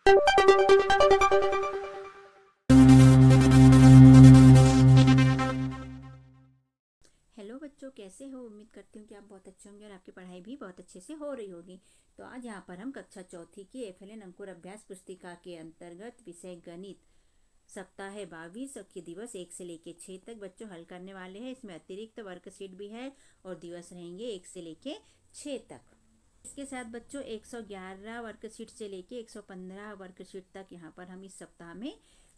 Hello बच्चों, कैसे हो? उम्मीद करती हूँ कि आप बहुत अच्छे होंगे और आपकी पढ़ाई भी बहुत अच्छे से हो रही होगी। तो आज यहाँ पर हम कक्षा चौथी की एफएलएन अंकुर अभ्यास पुस्तिका के अंतर्गत विषय गणित सप्ताह 22 के दिवस 1 से लेके 6 तक बच्चों हल करने वाले हैं। इसमें अतिरिक्त वर्कशीट भी है और दिवस रहेंगे 1 से लेके 6 तक। इसके साथ बच्चों 111 वर्कशीट से लेके 115 वर्कशीट तक यहाँ पर हम इस सप्ताह में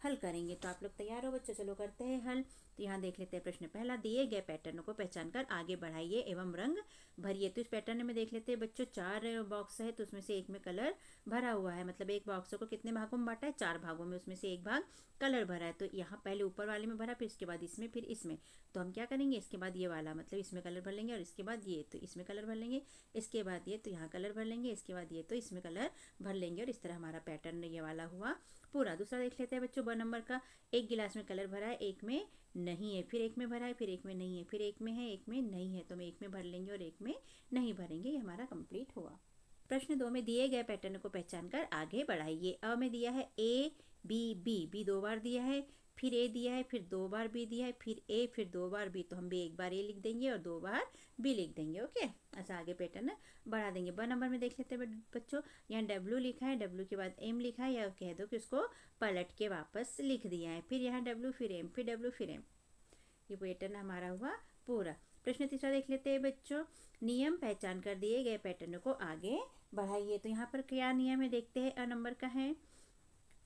हल करेंगे। तो आप लोग तैयार हो बच्चों? चलो करते हैं हल। तो यहाँ देख लेते हैं प्रश्न पहला। दिए गए पैटर्न को पहचान कर आगे बढ़ाइए एवं रंग भरिए। तो इस पैटर्न में देख लेते हैं बच्चों, 4 बॉक्स है तो उसमें से एक में कलर भरा हुआ है। मतलब एक बॉक्स को कितने भागों में बांटा है? 4 भागों में। उसमें से एक भाग कलर भरा है। तो यहाँ पहले ऊपर वाले में भरा, फिर इसके बाद इसमें, फिर इसमें। तो हम क्या करेंगे, इसके बाद ये वाला मतलब इसमें कलर भर लेंगे और इसके बाद ये तो इसमें कलर भर लेंगे, इसके बाद ये तो यहाँ कलर भर लेंगे, इसके बाद ये तो इसमें कलर भर लेंगे। और इस तरह हमारा पैटर्न ये वाला हुआ पूरा। दूसरा देख लेते हैं बच्चों, 2 नंबर का। एक गिलास में कलर भरा है, एक में नहीं है, फिर एक में भरा है, फिर एक में नहीं है, फिर एक में है, एक में नहीं है। तो हम एक में भर लेंगे और एक में नहीं भरेंगे। ये हमारा कंप्लीट हुआ। प्रश्न 2 में दिए गए पैटर्न को पहचान कर आगे बढ़ाइए। अ में दिया है ए बी बी, बी 2 बार दिया है, फिर ए दिया है, फिर 2 बार बी दिया है, फिर ए, फिर 2 बार बी। तो हम भी 1 बार ए लिख देंगे और 2 बार बी लिख देंगे। ओके, ऐसा आगे पैटर्न बढ़ा देंगे। ब नंबर में देख लेते हैं बच्चों, यहाँ डब्ल्यू लिखा है, डब्ल्यू के बाद एम लिखा है, या कह दो कि उसको पलट के वापस लिख दिया है। फिर यहाँ डब्ल्यू, फिर एम, फिर डब्ल्यू, फिर एम। ये पैटर्न हमारा हुआ पूरा। प्रश्न तीसरा देख लेते हैं बच्चों, नियम पहचान कर दिए गए पैटर्न को आगे बढ़ाइए। तो यहाँ पर क्या नियम है देखते हैं। अ नंबर का है,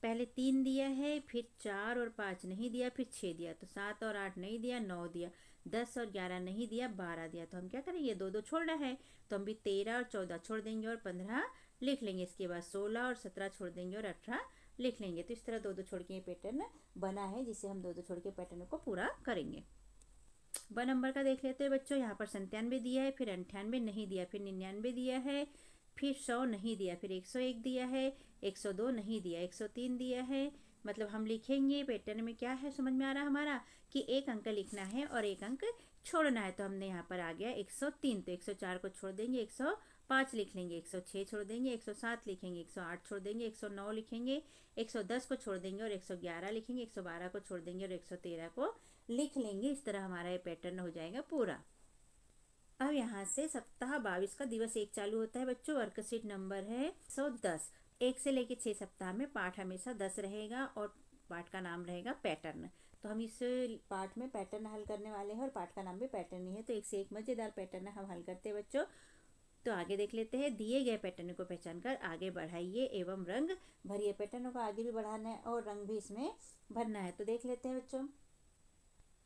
पहले 3 दिया है, फिर 4 और 5 नहीं दिया, फिर 6 दिया, तो 7 और 8 नहीं दिया, 9 दिया, 10 और 11 नहीं दिया, 12 दिया। तो हम क्या करेंगे, 2 छोड़ रहा है तो हम भी 13 और 14 छोड़ देंगे और 15 लिख लेंगे। इसके बाद 16 और 17 छोड़ देंगे और 18 लिख लेंगे। तो इस तरह 2 छोड़ के ये पैटर्न बना है, जिसे हम 2 छोड़ के पैटर्न को पूरा करेंगे। ब नंबर का देख लेते हैं बच्चों, यहाँ पर 97 दिया है, फिर 98 नहीं दिया, फिर 99 दिया है, फिर 100 नहीं दिया, फिर 101 दिया है, 102 नहीं दिया, 103 दिया है। मतलब हम लिखेंगे पैटर्न में क्या है, समझ में आ रहा हमारा, कि एक अंक लिखना है और एक अंक छोड़ना है। तो हमने यहाँ पर आ गया 103, तो 104 को छोड़ देंगे, 105 लिख लेंगे, 106 छोड़ देंगे, 107 लिखेंगे, 108 छोड़ देंगे, 109 लिखेंगे, 110 को छोड़ देंगे और 111 लिखेंगे, 112 को छोड़ देंगे और 113 को लिख लेंगे। इस तरह हमारा ये पैटर्न हो जाएगा पूरा। अब यहाँ से सप्ताह 22 का दिवस 1 चालू होता है बच्चों। वर्कशीट नंबर है 110। 1 से लेकर 6 सप्ताह में पाठ हमेशा 10 रहेगा और पाठ का नाम रहेगा पैटर्न। तो हम इस पाठ में पैटर्न हल करने वाले हैं और पाठ का नाम भी पैटर्न ही है। तो एक से एक मजेदार पैटर्न हम हल करते हैं बच्चों। तो आगे देख लेते हैं, दिए गए पैटर्न को पहचान कर आगे बढ़ाइए एवं रंग भरिए। पैटर्न को आगे भी बढ़ाना है और रंग भी इसमें भरना है। तो देख लेते हैं बच्चों,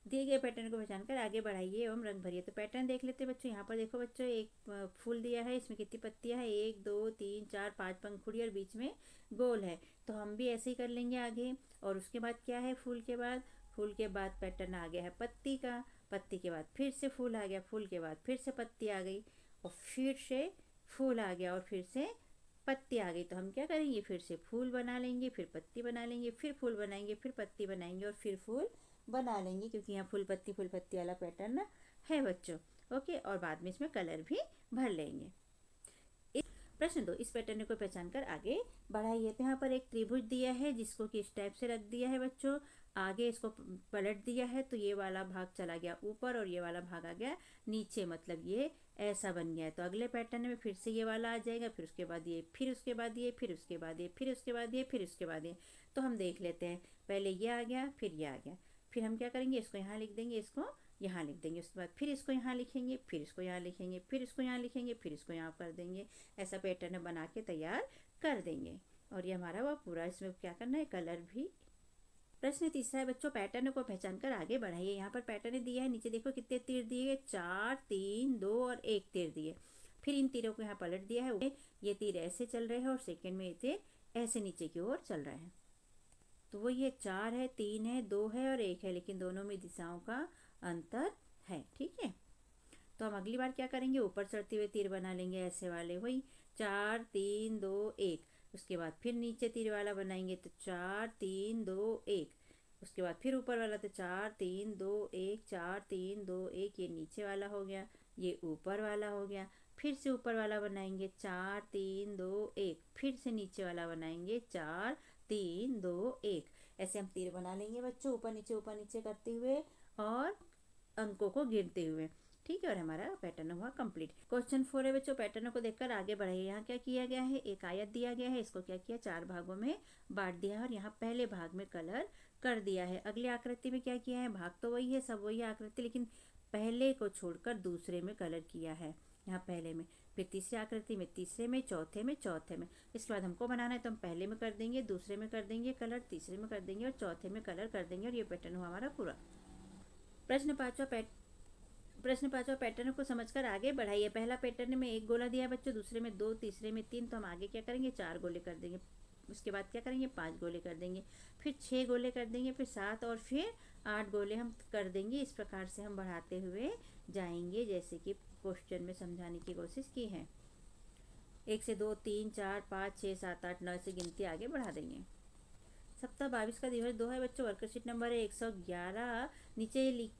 दिए गए पैटर्न को पहचान कर आगे बढ़ाइए एवं रंग भरिए। तो पैटर्न देख लेते हैं बच्चों। यहाँ पर देखो बच्चों, एक फूल दिया है, इसमें कितनी पत्तियां है, 1 2 3 4 5 पंखुड़ी और बीच में गोल है। तो हम भी ऐसे ही कर लेंगे आगे। और उसके बाद क्या है, फूल के बाद पैटर्न आ गया है पत्ती का, पत्ती के बाद फिर से फूल आ गया, फूल के बाद फिर से पत्ती आ गई और फिर से फूल आ गया और फिर से पत्ती आ गई। तो हम क्या करेंगे, फिर से फूल बना लेंगे, फिर पत्ती बना लेंगे, फिर फूल बनाएंगे, फिर पत्ती बनाएंगे और फिर फूल बना लेंगे, क्योंकि यहाँ फूल पत्ती वाला पैटर्न है बच्चों। ओके, और बाद में इसमें कलर भी भर लेंगे। प्रश्न 2, इस पैटर्न को पहचान कर आगे बढ़ाइए। तो यहाँ पर एक त्रिभुज दिया है जिसको कि इस टाइप से रख दिया है बच्चों। आगे इसको पलट दिया है तो ये वाला भाग चला गया ऊपर और ये वाला भाग आ गया नीचे, मतलब ये ऐसा बन गया है। तो अगले पैटर्न में फिर से ये वाला आ जाएगा, फिर उसके बाद ये, फिर उसके बाद ये, फिर उसके बाद ये, फिर उसके बाद ये, फिर उसके बाद ये। तो हम देख लेते हैं, पहले ये आ गया, फिर ये आ गया, फिर हम क्या करेंगे, इसको यहाँ लिख देंगे, इसको यहाँ लिख देंगे, उसके बाद फिर इसको यहाँ लिखेंगे, फिर इसको यहाँ लिखेंगे, फिर इसको यहाँ लिखेंगे, फिर इसको यहाँ कर देंगे। ऐसा पैटर्न बना के तैयार कर देंगे। और ये हमारा वह पूरा, इसमें क्या करना है, कलर भी। प्रश्न तीसरा है बच्चों, पैटर्न को पहचान कर आगे बढ़ाइए। यहाँ पर पैटर्न दिया है, नीचे देखो कितने तीर दिए, 4 3 2 और 1 तीर दिए। फिर इन तीरों को यहाँ पलट दिया है, ये तीर ऐसे चल रहे हैं और सेकंड में ये तीर ऐसे नीचे की ओर चल रहे हैं। तो वो ये 4 है, 3 है, 2 है और 1 है, लेकिन दोनों में दिशाओं का अंतर है। ठीक है, तो हम अगली बार क्या करेंगे, ऊपर चढ़ते हुए तीर बना लेंगे ऐसे वाले, वही 4 3 2 1। उसके बाद फिर नीचे तीर वाला बनाएंगे तो 4 3 2 1। उसके बाद फिर ऊपर वाला तो 4 3 2 1, 4 3 2 1। ये नीचे वाला हो गया, ये ऊपर वाला हो गया। फिर से ऊपर वाला बनाएंगे 4 3 2 1, फिर से नीचे वाला बनाएंगे 4 3 2 1। ऐसे हम तीर बना लेंगे बच्चों, ऊपर नीचे करते हुए और अंकों को गिनते हुए। ठीक है, और हमारा पैटर्न हुआ कंप्लीट। क्वेश्चन 4 है बच्चों, पैटर्न को देखकर आगे बढ़ाइए। यहाँ क्या किया गया है, एक आयत दिया गया है, इसको क्या किया, 4 भागों में बांट दिया है और यहाँ पहले भाग में कलर कर दिया है। अगली आकृति में क्या किया है, भाग तो वही है, सब वही आकृति, लेकिन पहले को छोड़कर दूसरे में कलर किया है। यहाँ पहले में, फिर तीसरी आकृति में तीसरे में, चौथे में चौथे में। इसके बाद हमको बनाना है तो हम पहले में कर देंगे, दूसरे में कर देंगे कलर, तीसरे में कर देंगे और चौथे में कलर कर देंगे, और ये पैटर्न हुआ हमारा पूरा। प्रश्न पांचवा, पैटर्न को समझकर आगे बढ़ाइए। पहला पैटर्न में एक गोला दिया है बच्चों, दूसरे में 2, तीसरे में 3, तो हम आगे क्या करेंगे, 4 गोले कर देंगे। उसके बाद क्या करेंगे, 5 गोले कर देंगे, फिर 6 गोले कर देंगे, फिर 7 और फिर 8 गोले हम कर देंगे। इस प्रकार से हम बढ़ाते हुए जाएंगे, जैसे कि क्वेश्चन में समझाने की कोशिश की है। 1 से 2 3 4 5 6 7 8 9 से गिनती आगे बढ़ा देंगे। सप्ताह 22 का दिवस 2 है बच्चों, वर्कशीट नंबर है 111। नीचे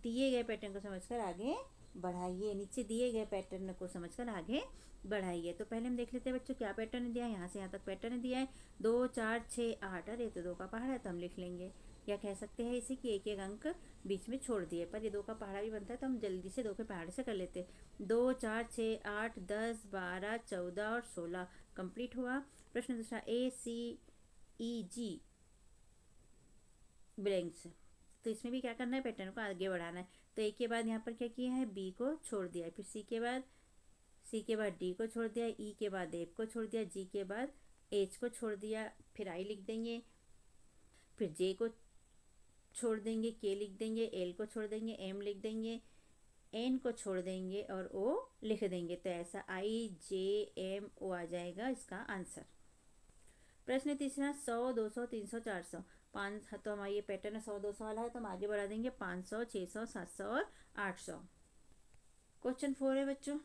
दिए गए पैटर्न को समझकर आगे बढ़ाइए। नीचे दिए गए पैटर्न को समझकर आगे बढ़ाइए। तो पहले हम देख लेते हैं बच्चों क्या पैटर्न दिया है। यहाँ से यहाँ तक पैटर्न दिया है 2 4 6 8। अरे तो 2 का पहाड़ा है तो हम लिख लेंगे, या कह सकते हैं इसे कि एक एक अंक बीच में छोड़ दिए, पर ये 2 का पहाड़ा भी बनता है तो हम जल्दी से 2 के पहाड़े से कर लेते हैं। 2 4 6 8 10 12 14 और 16 कंप्लीट हुआ। प्रश्न दूसरा, ACEG ब्लैंक्स, तो इसमें भी क्या करना है, पैटर्न को आगे बढ़ाना है। तो ए के बाद यहाँ पर क्या किया है, बी को छोड़ दिया, फिर सी के बाद डी को छोड़ दिया, ई के बाद एफ को छोड़ दिया, जी के बाद एच को छोड़ दिया, फिर आई लिख देंगे, फिर जे को छोड़ देंगे, के लिख देंगे, एल को छोड़ देंगे, एम लिख देंगे, एन को छोड़ देंगे और ओ लिख देंगे। तो ऐसा IJMO आ जाएगा इसका आंसर। प्रश्न तीसरा, 100 200 300 400 5, तो हमारा ये पैटर्न 100 200 वाला है तो हम आगे बढ़ा देंगे 500 600 700 और 800। क्वेश्चन 4 है बच्चों,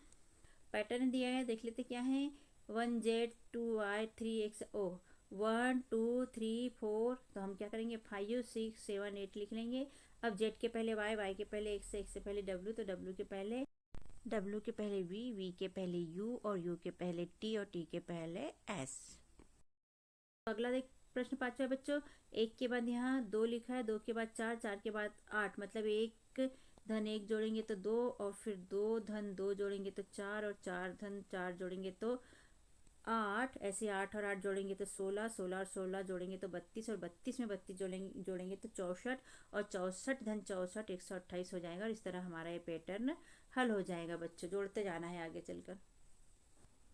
पैटर्न दिया है, देख लेते क्या है। 1Z 2Y 3XO 1 2 3 4, तो हम क्या करेंगे 5 6 7 8 लिख लेंगे। अब Z के पहले Y के पहले X से पहले W, तो W के पहले V के पहले U और U के पहले T और T के पहले S। अगला देख, प्रश्न 5 है बच्चों, 1 के बाद यहाँ 2 लिखा है, 2 के बाद 4, 4 के बाद 8, मतलब 1 धन 1 जोड़ेंगे तो 2, और फिर 2 धन 2 जोड़ेंगे तो 4, और 4 धन 4 जोड़ेंगे तो 8। ऐसे 8 और 8 जोड़ेंगे तो 16, 16 और 16 जोड़ेंगे तो 32, और 32 में 32 जोड़ेंगे तो 64, और 64 धन 64 128 हो जाएगा। और इस तरह हमारा ये पैटर्न हल हो जाएगा बच्चों, जोड़ते जाना है आगे चलकर।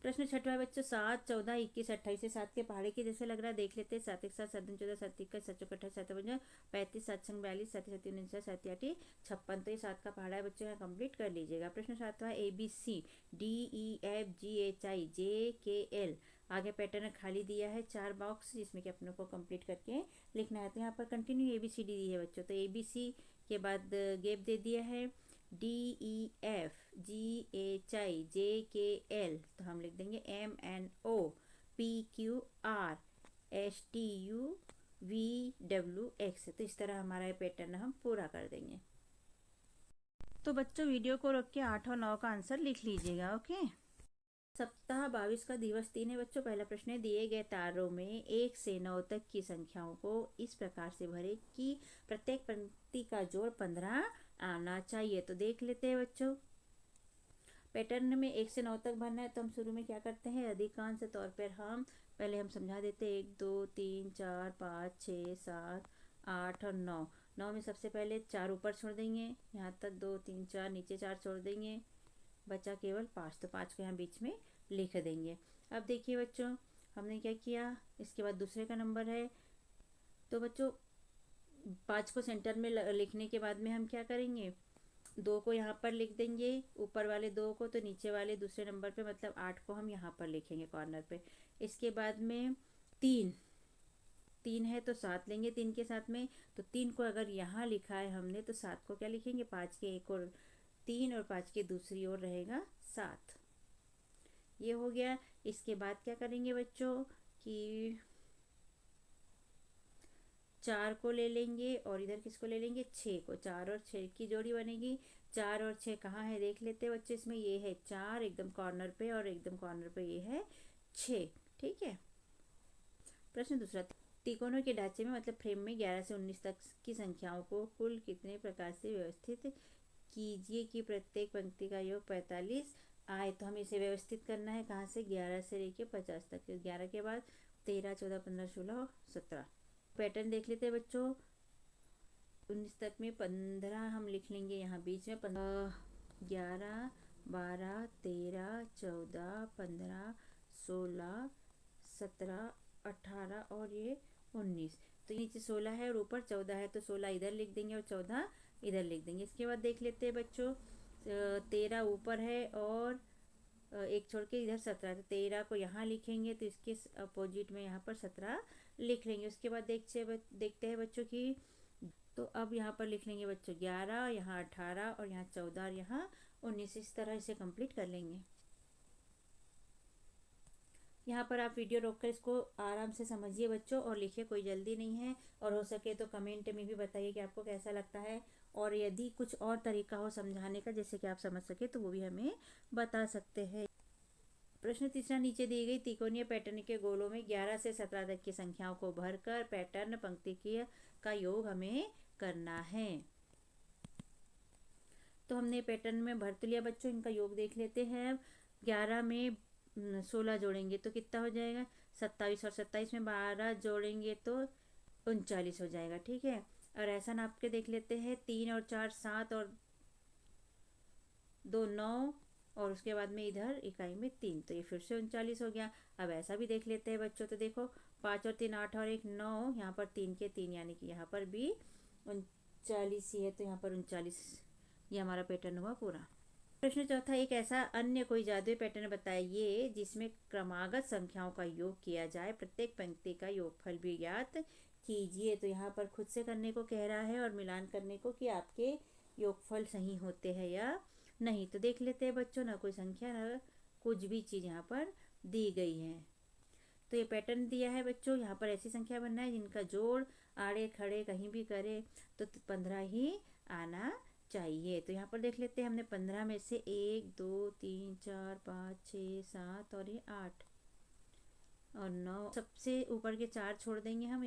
प्रश्न 6 है बच्चों, 7 14 21 28 से 7 के पहाड़े के जैसे लग रहा है, देख लेते हैं। 7 1 7 7 14 7 21 7 28 7 55 35 7 42 7 7 49 7 8 56, तो ये 7 का पहाड़ा है बच्चों, यहाँ कंप्लीट कर लीजिएगा। प्रश्न 7 ABCDEFGHIJKL, आगे पैटर्न खाली दिया है 4 बॉक्स, जिसमें कि अपनों को कंप्लीट करके लिखना है। तो यहाँ पर कंटिन्यू ABCD दी है बच्चों, तो ABC के बाद गैप दे दिया है DEFGHIJKL, तो हम लिख देंगे MNOPQRSTUVWX। तो इस तरह हमारा ये पैटर्न हम पूरा कर देंगे। तो बच्चों वीडियो को रोक के 8 और 9 का आंसर लिख लीजिएगा। ओके, सप्ताह 22 का दिवस 3 है बच्चों। पहला प्रश्न है, दिए गए तारों में 1 से 9 तक की संख्याओं को इस प्रकार से भरे कि प्रत्येक पंक्ति का जोड़ 15 आना चाहिए। तो देख लेते हैं बच्चों, पैटर्न में 1 से 9 तक भरना है, तो हम शुरू में क्या करते हैं, अधिकांश तौर पर हम पहले समझा देते हैं। 1 2 3 4 5 6 7 8 और 9। 9 में सबसे पहले 4 ऊपर छोड़ देंगे, यहाँ तक 2 3 4, नीचे 4 छोड़ देंगे, बचा केवल 5, तो 5 को यहाँ बीच में लिख देंगे। अब देखिए बच्चों, हमने क्या किया, इसके बाद दूसरे का नंबर है, तो बच्चों 5 को सेंटर में लिखने के बाद में हम क्या करेंगे, 2 को यहाँ पर लिख देंगे, ऊपर वाले 2 को, तो नीचे वाले दूसरे नंबर पे मतलब 8 को हम यहाँ पर लिखेंगे कॉर्नर पे। इसके बाद में 3 है तो 7 लेंगे 3 के साथ में, तो 3 को अगर यहाँ लिखा है हमने, तो 7 को क्या लिखेंगे, 5 के एक और 3 और 5 के दूसरी ओर रहेगा 7। ये हो गया। इसके बाद क्या करेंगे बच्चों कि 4 को ले लेंगे और इधर किसको ले लेंगे, 6 को। 4 और 6 की जोड़ी बनेगी। 4 और 6 कहाँ है देख लेते हैं बच्चे, इसमें ये है 4 एकदम कॉर्नर पे और एकदम कॉर्नर पे ये है 6। ठीक है। प्रश्न दूसरा, त्रिकोणों के ढांचे में मतलब फ्रेम में 11 से 19 तक की संख्याओं को कुल कितने प्रकार से व्यवस्थित कीजिए कि प्रत्येक पंक्ति का योग 45 आए। तो हमें इसे व्यवस्थित करना है कहाँ से, 11 से लेके 50 तक। 11 के बाद 13, 14, 15, 16 और 17। पैटर्न देख लेते हैं बच्चों। 19 तक में 15 हम लिख लेंगे यहाँ बीच में, 11, 12, 13, 14, 15, 16, 17, 18 और ये 19। तो नीचे 16 है और ऊपर 14 है, तो 16 इधर लिख देंगे और 14 इधर लिख देंगे। इसके बाद देख लेते हैं बच्चों, 13 ऊपर है और एक छोड़ के इधर 17, तो 13 को यहाँ लिखेंगे तो इसके अपोजिट में यहाँ पर 17 लिख लेंगे। उसके बाद देखते हैं बच्चों की, तो अब यहाँ पर लिख लेंगे बच्चों 11, यहाँ 18 और यहाँ 14 और यहाँ 19। इस तरह इसे कंप्लीट कर लेंगे। यहाँ पर आप वीडियो रोककर इसको आराम से समझिए बच्चों और लिखिए, कोई जल्दी नहीं है। और हो सके तो कमेंट में भी बताइए कि आपको कैसा लगता है, और यदि कुछ और तरीका हो समझाने का जैसे कि आप समझ सके तो वो भी हमें बता सकते हैं। प्रश्न तीसरा, नीचे दी गई त्रिकोणीय पैटर्न के गोलों में 11 से 17 तक की संख्याओं को भरकर पैटर्न पंक्ति का योग हमें करना है। तो हमने पैटर्न में भर तो लिया बच्चों, इनका योग देख लेते हैं। 11 में 16 जोड़ेंगे तो कितना हो जाएगा, 27, और 27 में 12 जोड़ेंगे तो 39 हो जाएगा। ठीक है। और ऐसा नाप के देख लेते हैं, 3 और 4 7 और 2 9 और उसके बाद में इधर इकाई में 3, तो ये फिर से 39 हो गया। अब ऐसा भी देख लेते हैं बच्चों, तो देखो 5 और 3 8 और 1 9, यहाँ पर 3 के 3 यानी कि यहाँ पर भी 39 ही है, तो यहाँ पर 39। ये हमारा पैटर्न हुआ पूरा। प्रश्न चौथा, एक ऐसा अन्य कोई जादुई पैटर्न बताइए जिसमें क्रमागत संख्याओं का योग किया जाए, प्रत्येक पंक्ति का योगफल भी ज्ञात कीजिए। तो यहाँ पर खुद से करने को कह रहा है और मिलान करने को कि आपके योगफल सही होते हैं या नहीं। तो देख लेते हैं बच्चों, ना कोई संख्या ना कुछ भी चीज़ यहाँ पर दी गई है। तो ये पैटर्न दिया है बच्चों, यहाँ पर ऐसी संख्या बनना है जिनका जोड़ आड़े खड़े कहीं भी करे तो 15 ही आना चाहिए। तो यहाँ पर देख लेते हैं, हमने 15 में से 1 2 3 4 5 6 7 और ये 8 और 9, सबसे ऊपर के 4 छोड़ देंगे हम,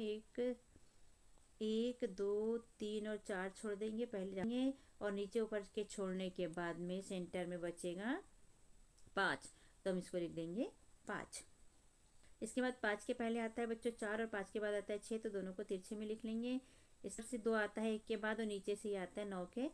1 2 3 और 4 छोड़ देंगे पहले जाएंगे, और नीचे ऊपर के छोड़ने के बाद में सेंटर में बचेगा 5, तो हम इसको लिख देंगे 5। इसके बाद 5 के पहले आता है बच्चों 4 और 5 के बाद आता है 6, तो दोनों को तिरछे में लिख लेंगे। इस से 2 आता है 1 के बाद और नीचे से ये आता है 9 के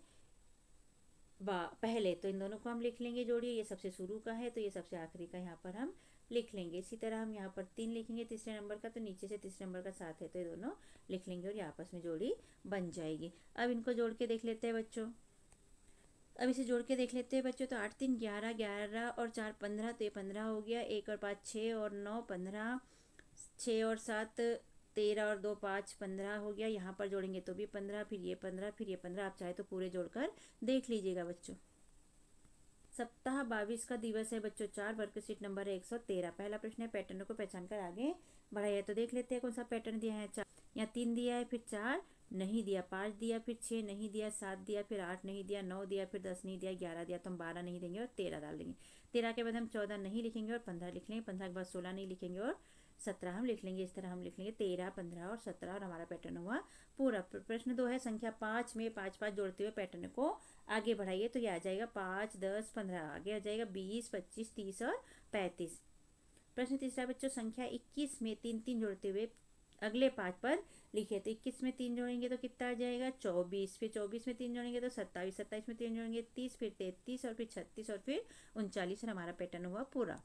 पहले, तो इन दोनों को हम लिख लेंगे जोड़िए। ये सबसे शुरू का है तो ये सबसे आखिरी का यहाँ पर हम लिख लेंगे। इसी तरह हम यहाँ पर 3 लिखेंगे तीसरे नंबर का, तो नीचे से तीसरे नंबर का 7 है तो ये दोनों लिख लेंगे और ये आपस में जोड़ी बन जाएगी। अब इनको जोड़ के देख लेते हैं बच्चों। अब इसे जोड़ के देख लेते हैं बच्चों, तो 8 3 11, 11 और 4 15, तो ये 15 हो गया। 1 और 5 6 और 9 15, 6 और 7 13 और 2 5 15 हो गया। यहाँ पर जोड़ेंगे तो भी 15, फिर ये 15, फिर ये 15। आप चाहे तो पूरे जोड़कर देख लीजिएगा बच्चों। सप्ताह 22 का दिवस है बच्चों 4, वर्कशीट नंबर है 113। पहला प्रश्न है, पैटर्न को पहचान कर आगे बढ़ाइए। तो देख लेते हैं कौन सा पैटर्न दिया है। 4 यहाँ 3 दिया है, फिर 4 नहीं दिया, 5 दिया, फिर 6 नहीं दिया, 7 दिया, फिर 8 नहीं दिया, 9 दिया, फिर 10 नहीं दिया, 11 दिया, तो हम 12 नहीं देंगे और 13 डाल देंगे। 13 के बाद हम 14 नहीं लिखेंगे और 15 लिख लेंगे। 15 के बाद 16 नहीं लिखेंगे और 17 हम लिख लेंगे। इस तरह हम लिख लेंगे 13 15 और 17 और हमारा पैटर्न हुआ पूरा। प्रश्न 2 है, संख्या 5 में 5 5 जोड़ते हुए पैटर्न को आगे बढ़ाइए। तो ये आ जाएगा 5 10 15, आगे आ जाएगा 20 25 30 और 35। प्रश्न तीसरा बच्चों, संख्या 21 में 3 3 जोड़ते हुए अगले 5 पर लिखिए। तो 21 में 3 जोड़ेंगे तो कितना आ जाएगा 24, फिर 24 में 3 जोड़ेंगे तो 27, 27 में 3 जोड़ेंगे 30, फिर 33 और फिर 36 और फिर 39 और हमारा पैटर्न हुआ पूरा।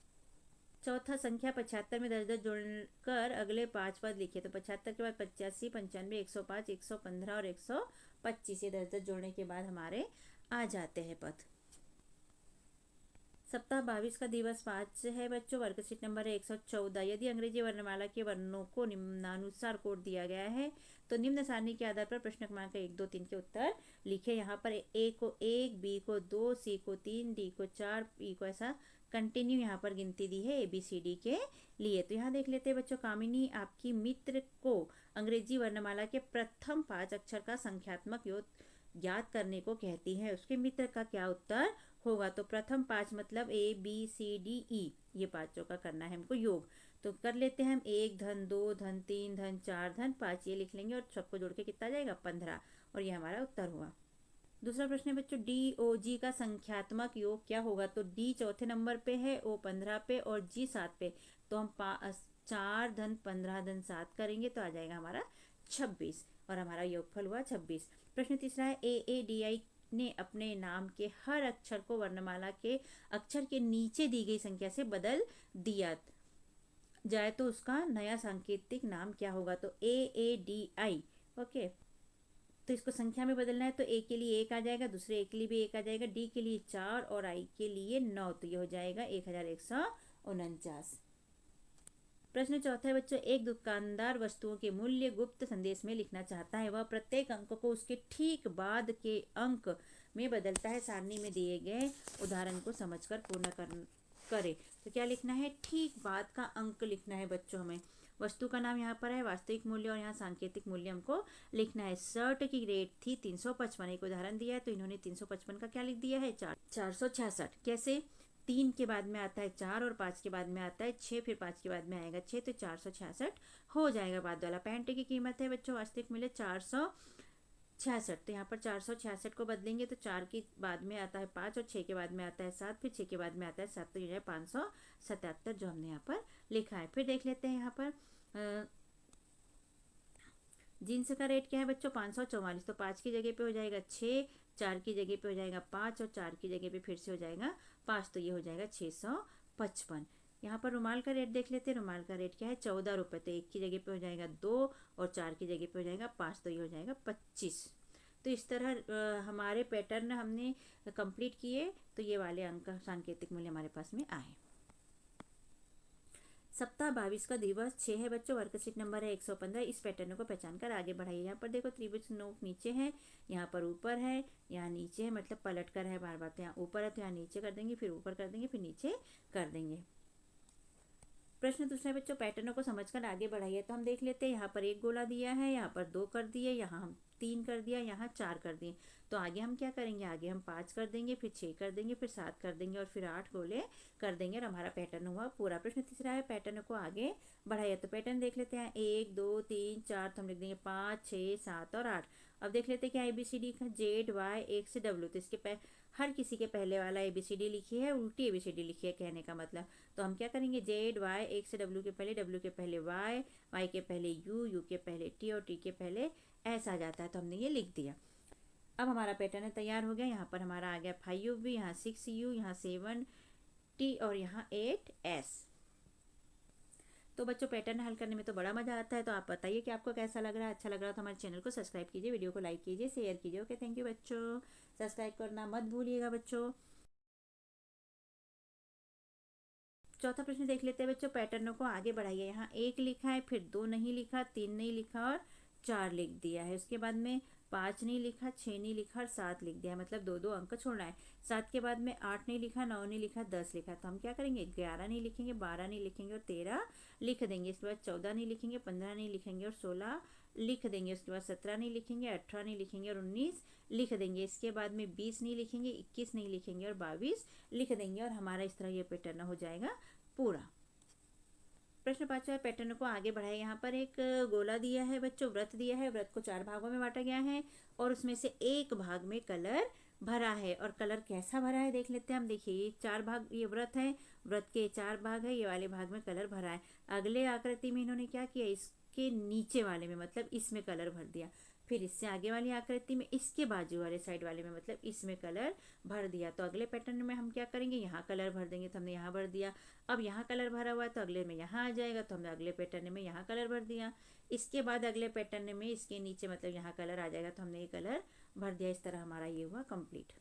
चौथा, संख्या 75 में 10 10 जोड़कर अगले 5 पद लिखिए। तो 75 के बाद 85 95 105 115 और 125, ये 10 10 जोड़ने के बाद हमारे आ जाते हैं पद। सप्ताह 22 का दिवस 5 है बच्चों, वर्कशीट नंबर है 114। यदि अंग्रेजी वर्णमाला के वर्णों को निम्नानुसार कोड दिया गया है तो निम्न सारणी के आधार पर प्रश्न क्रमांक 1 2 3 के उत्तर लिखे। यहाँ पर ए को 1, बी को 2, सी को 3, डी को 4, ई को ऐसा कंटिन्यू यहाँ पर गिनती दी है ABCD के लिए। तो यहाँ देख लेते हैं बच्चों, कामिनी आपकी मित्र को अंग्रेजी वर्णमाला के प्रथम 5 अक्षर का संख्यात्मक योग ज्ञात करने को कहती है। उसके मित्र का क्या उत्तर होगा? तो प्रथम 5 मतलब ABCDE, ये पांचों का करना है हमको योग। तो कर लेते हैं हम 1 धन 2 धन 3 धन 4 धन 5, ये लिख लेंगे और सबको जोड़ के कितना जाएगा? 15, और ये हमारा उत्तर हुआ। दूसरा प्रश्न है बच्चों, DOG का संख्यात्मक योग क्या होगा? तो D चौथे नंबर पे है, O 15 पे और G 7 पे। तो हम 4 धन 15 धन 7 करेंगे तो आ जाएगा हमारा 26, और हमारा योगफल हुआ 26। प्रश्न तीसरा है, AADI ने अपने नाम के हर अक्षर को वर्णमाला के अक्षर के नीचे दी गई संख्या से बदल दिया जाए तो उसका नया सांकेतिक नाम क्या होगा? तो AADI। ओके, तो इसको संख्या में बदलना है तो ए के लिए 1 आ जाएगा, दूसरे ए के लिए भी 1 आ जाएगा, डी के लिए 4 और आई के लिए 9, तो ये हो जाएगा 1149। प्रश्न चौथा है बच्चों, एक दुकानदार वस्तुओं के मूल्य गुप्त संदेश में लिखना चाहता है। वह प्रत्येक अंक को उसके ठीक बाद के अंक में बदलता है। सारणी में दिए गए उदाहरण को समझकर पूर्ण करे। तो क्या लिखना है? ठीक बाद का अंक लिखना है बच्चों हमें। वस्तु का नाम यहाँ पर है, वास्तविक मूल्य और यहाँ सांकेतिक मूल्य हमको लिखना है। शर्ट की रेट थी 355, एक उदाहरण दिया है तो इन्होंने 355 का क्या लिख दिया है? 466। कैसे? 3 के बाद में आता है 4 और 5 के बाद में आता है 6, फिर 5 के बाद में आएगा 6, तो 466 हो जाएगा बाद वाला। पैंट की कीमत है बच्चों वास्तविक मूल्य 466, तो यहाँ पर 466 को बदलेंगे तो 4 के बाद में आता है 5 और 6 के बाद में आता है 7, फिर 6 के बाद में आता है 7, तो ये है 577 जो हमने यहाँ पर लिखा है। फिर देख लेते हैं यहाँ पर जीन्स का रेट क्या है बच्चों? 544, तो 5 की जगह पे हो जाएगा 6, 4 की जगह पे हो जाएगा 5 और 4 की जगह पे फिर से हो जाएगा 5, तो ये हो जाएगा 655। यहाँ पर रुमाल का रेट देख लेते हैं। रुमाल का रेट क्या है? 14 रुपये, तो 1 की जगह पे हो जाएगा 2 और 4 की जगह पे हो जाएगा 5, तो ये हो जाएगा 25। तो इस तरह हमारे पैटर्न हमने कंप्लीट किए, तो ये वाले अंक सांकेतिक मूल्य हमारे पास में आए। सप्ताह 22 का दिवस 6 है बच्चों, वर्कशीट नंबर है 115। इस पैटर्न को पहचान कर आगे बढ़ाइए। यहाँ पर देखो त्रिभुज नोक नीचे है, यहाँ पर ऊपर है, यहाँ नीचे है, मतलब पलट कर है बार बार। तो यहाँ ऊपर है तो यहाँ नीचे कर देंगे, फिर ऊपर कर देंगे, फिर नीचे कर देंगे। प्रश्न दूसरा बच्चों, पैटर्नों को समझकर आगे बढ़ाइए। तो हम देख लेते हैं, यहाँ पर 1 गोला दिया है, यहाँ पर 2 कर दिए, यहाँ हम 3 कर दिया, यहाँ 4 कर दिए। तो आगे हम क्या करेंगे? आगे हम 5 कर देंगे, फिर 6 कर देंगे, फिर 7 कर देंगे और फिर 8 गोले कर देंगे और हमारा पैटर्न हुआ पूरा। प्रश्न तीसरा है, पैटर्न को आगे बढ़ाइए। तो पैटर्न देख लेते हैं, 1 2 3 4, तो हम लिख देंगे 5 6 7 और 8। अब देख लेते हैं क्या ABCD का ZY 1 से W, तो इसके हर किसी के पहले वाला ABCD लिखी है, उल्टी ABCD लिखी है कहने का मतलब। तो हम क्या करेंगे? ZY 1 से W के पहले, W के पहले Y, Y के पहले U, U के पहले T और T के पहले S आ जाता है, तो हमने ये लिख दिया। अब हमारा पैटर्न तैयार हो गया। यहाँ पर हमारा आ गया 5UV, यहाँ 6U, यहाँ 7T और यहाँ 8S। तो बच्चों पैटर्न हल करने में तो बड़ा मजा आता है। तो आप बताइए कि आपको कैसा लग रहा है। अच्छा लग रहा है तो हमारे चैनल को सब्सक्राइब कीजिए, वीडियो को लाइक कीजिए, शेयर कीजिए। ओके, थैंक यू बच्चों। सब्सक्राइब करना मत भूलिएगा बच्चों। चौथा प्रश्न देख लेते हैं बच्चों, पैटर्नों को आगे बढ़ाइए। यहाँ 1 लिखा है, फिर 2 नहीं लिखा, 3 नहीं लिखा और 4 लिख दिया है। उसके बाद में 5 नहीं लिखा, 6 नहीं लिखा और 7 लिख दिया है, मतलब 2 अंक छोड़ना है। 7 के बाद में 8 नहीं लिखा, 9 नहीं लिखा, 10 लिखा। तो हम क्या करेंगे? 11 नहीं लिखेंगे, 12 नहीं लिखेंगे और 13 लिख देंगे। इसके बाद 14 नहीं लिखेंगे, 15 नहीं लिखेंगे और 16 लिख देंगे। उसके बाद 17 नहीं लिखेंगे, 18 नहीं लिखेंगे और 19 लिख देंगे। इसके बाद में 20 नहीं लिखेंगे, 21 नहीं लिखेंगे और 22 लिख देंगे, और हमारा इस तरह ये पैटर्न हो जाएगा पूरा। प्रश्न 5 पैटर्न को आगे बढ़ाए। यहाँ पर एक गोला दिया है बच्चों, वृत्त दिया है, वृत्त को 4 भागों में बांटा गया है और उसमें से एक भाग में कलर भरा है। और कलर कैसा भरा है देख लेते हैं हम। देखिए ये 4 भाग, ये वृत्त है, वृत्त के 4 भाग है, ये वाले भाग में कलर भरा है। अगले आकृति में इन्होंने क्या किया? इसके नीचे वाले में, मतलब इसमें कलर भर दिया। फिर इससे आगे वाली आकृति में, इसके बाजू वाले साइड वाले में, मतलब इसमें कलर भर दिया। तो अगले पैटर्न में हम क्या करेंगे? यहाँ कलर भर देंगे, तो हमने यहाँ भर दिया। अब यहाँ कलर भरा हुआ है तो अगले में यहाँ आ जाएगा, तो हमने अगले पैटर्न में यहाँ कलर भर दिया। इसके बाद अगले पैटर्न में इसके नीचे, मतलब यहाँ कलर आ जाएगा, तो हमने ये कलर भर दिया। इस तरह हमारा ये हुआ कंप्लीट।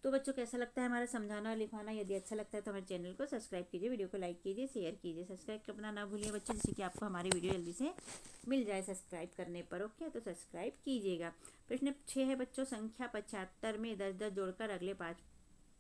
तो बच्चों कैसा लगता है हमारा समझाना और लिखवाना? यदि अच्छा लगता है तो हमारे चैनल को सब्सक्राइब कीजिए, वीडियो को लाइक कीजिए, शेयर कीजिए। सब्सक्राइब करना ना भूलिए बच्चों, जिससे कि आपको हमारी वीडियो जल्दी से मिल जाए सब्सक्राइब करने पर। ओके, तो सब्सक्राइब कीजिएगा। प्रश्न 6 है बच्चों, संख्या 75 में 10 10 जोड़कर अगले 5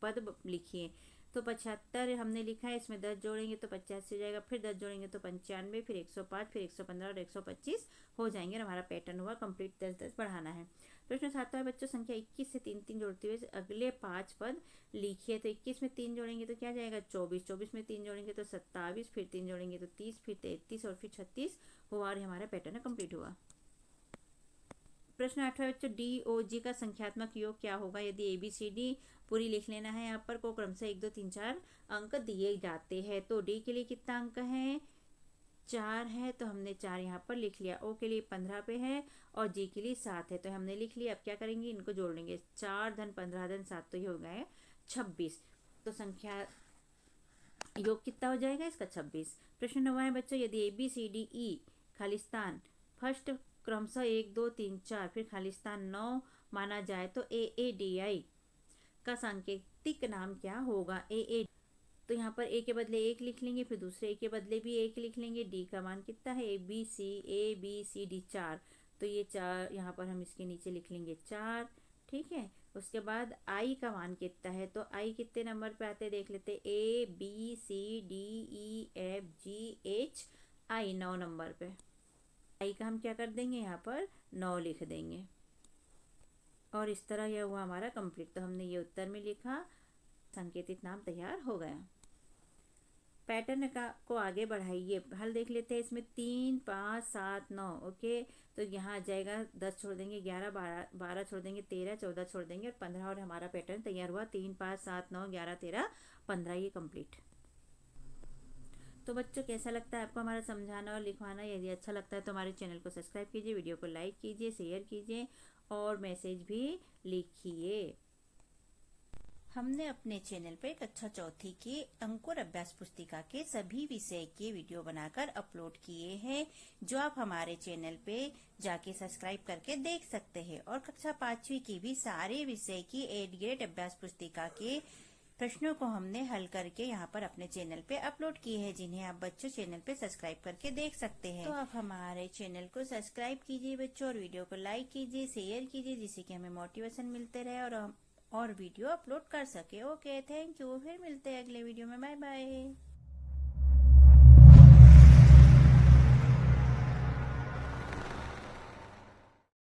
पद लिखिए। तो 75 हमने लिखा है, इसमें 10 जोड़ेंगे तो 85 हो जाएगा, फिर 10 जोड़ेंगे तो 95, फिर 105, फिर 115 और 125 हो जाएंगे। और हमारा पैटर्न हुआ कंप्लीट। 10-10 बढ़ाना है। प्रश्न 7 है बच्चों, संख्या 21 से 3-3 जोड़ते हुए अगले 5 पद लिखिए। तो 21 में 3 जोड़ेंगे तो क्या जाएगा 24, 24 में 3 जोड़ेंगे तो 27, फिर 3 जोड़ेंगे तो 30, फिर 33 और फिर 36 हुआ और हमारा पैटर्न कंप्लीट हुआ। प्रश्न 8 है बच्चों, DOG का संख्यात्मक योग क्या होगा। यदि ABCD पूरी लिख लेना है, यहाँ पर को क्रमशः 1 2 3 4 अंक दिए जाते हैं। तो D के लिए कितना अंक है 4 है, तो हमने 4 यहाँ पर लिख लिया। O के लिए 15 पे है और G के लिए 7 है, तो हमने लिख लिया। अब क्या करेंगे, इनको जोड़ लेंगे। 4 धन 15 धन 7, तो ये हो गया 26। तो संख्या योग कितना हो जाएगा इसका 26। प्रश्न 9 है बच्चों, यदि ABCDE खालिस्तान फर्स्ट क्रमशः 1 2 3 4 फिर खालिस्तान 9 माना जाए तो AADI का सांकेतिक नाम क्या होगा। AA, तो यहाँ पर A के बदले 1 लिख लेंगे, फिर दूसरे A के बदले भी 1 लिख लेंगे। D का मान कितना है ABCD 4, तो ये 4 यहाँ पर हम इसके नीचे लिख लेंगे 4। ठीक है, उसके बाद I का मान कितना है, तो I कितने नंबर पे आते हैं देख लेते। ABCDEFGH I 9 नंबर पे। I का हम क्या कर देंगे, यहाँ पर 9 लिख देंगे। और इस तरह यह हुआ हमारा कंप्लीट। तो हमने ये उत्तर में लिखा, सांकेतिक नाम तैयार हो गया। पैटर्न को आगे बढ़ाइए। हल देख लेते हैं। इसमें 3 5 7 9 ओके, तो यहाँ आ जाएगा 10 छोड़ देंगे, 11 12 छोड़ देंगे, 13 14 छोड़ देंगे और 15 और हमारा पैटर्न तैयार हुआ। 3 5 7 9 11 13 15 ये कंप्लीट। तो बच्चों कैसा लगता है आपको हमारा समझाना और लिखवाना। यदि अच्छा लगता है तो हमारे चैनल को सब्सक्राइब कीजिए, वीडियो को लाइक कीजिए, शेयर कीजिए और मैसेज भी लिखिए। हमने अपने चैनल पे कक्षा चौथी के अंकुर अभ्यास पुस्तिका के सभी विषय के वीडियो बनाकर अपलोड किए हैं, जो आप हमारे चैनल पे जाके सब्सक्राइब करके देख सकते हैं। और कक्षा 5वीं की भी सारे विषय की एड ग्रेड अभ्यास पुस्तिका के प्रश्नों को हमने हल करके यहाँ पर अपने चैनल पे अपलोड किए हैं, जिन्हें आप बच्चों चैनल पे सब्सक्राइब करके देख सकते हैं। तो आप हमारे चैनल को सब्सक्राइब कीजिए बच्चों, और वीडियो को लाइक कीजिए, शेयर कीजिए, जिससे कि हमें मोटिवेशन मिलते रहे और वीडियो अपलोड कर सके। Okay, thank you. फिर मिलते हैं अगले वीडियो में। Bye bye.